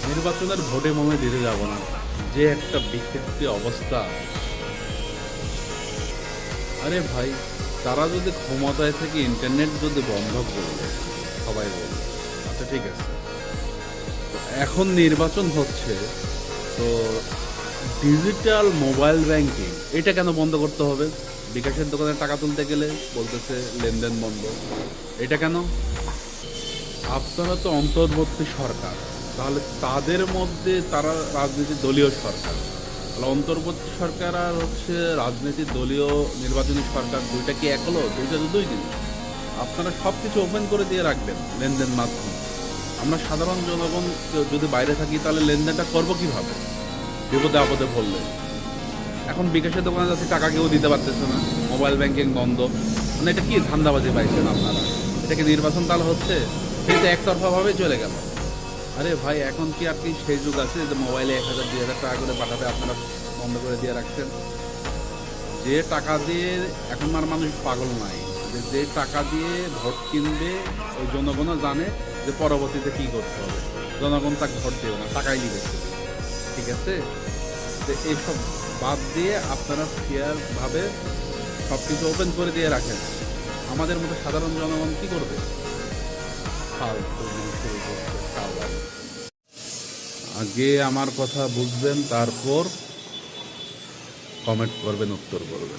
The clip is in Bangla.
নির্বাচনের ভোটে মনে দিতে যাব না, যে একটা বিক্ষিপ্ত অবস্থা। আরে ভাই, তারা যদি ক্ষমতায় থেকে ইন্টারনেট যদি বন্ধ করবে, সবাই বলবে আচ্ছা ঠিক আছে, তো এখন নির্বাচন হচ্ছে, তো ডিজিটাল মোবাইল ব্যাংকিং এটা কেন বন্ধ করতে হবে? বিকাশের দোকানে টাকা তুলতে গেলে বলতেছে লেনদেন বন্ধ। এটা কেন? আপনারা তো অন্তর্বর্তী সরকার, তাহলে তাদের মধ্যে তারা রাজনীতি দলীয় সরকার, তাহলে অন্তর্বর্তী সরকার আর হচ্ছে রাজনীতি দলীয় নির্বাচনী সরকার, দুইটা কি এক হলো? দুইটা তো দুই জিনিস। আপনারা সব কিছু ওপেন করে দিয়ে রাখবেন লেনদেন মাধ্যম, আমরা সাধারণ জনগণ যদি বাইরে থাকি তাহলে লেনদেনটা করবো কিভাবে বিপদে আপদে পড়লে? এখন বিকাশের দোকানে যাচ্ছে, টাকা কেউ দিতে পারতেছে না, মোবাইল ব্যাংকিং বন্ধ। মানে এটা কি ধান্দাবাজি পাইছেন আপনারা? এটা কি নির্বাচন তাহলে হচ্ছে? সেটা একতরফাভাবে চলে গেল। আরে ভাই, এখন কি আর কি সেই যুগ আছে যে মোবাইলে 1,000 2,000 টাকা করে পাঠাবে, আপনারা বন্ধ করে দিয়ে রাখছেন? যে টাকা দিয়ে, এখন আর মানুষ পাগল নাই, যে টাকা দিয়ে ভোট কিনবে, ওই জনগণও জানে যে পরবর্তীতে কি করতে হবে। জনগণ তাকে ভোট দেবে না, টাকাই নিবে। ঠিক আছে, তো এইসব বাদ দিয়ে আপনারা ফেয়ারভাবে সব কিছু ওপেন করে দিয়ে রাখেন। আমাদের মতো সাধারণ জনগণ কি করবে? ফালতু জিনিস শুরু করছে খাওয়ার। আগে আমার কথা বুঝবেন, তারপর কমেন্ট করবেন, উত্তর করবেন।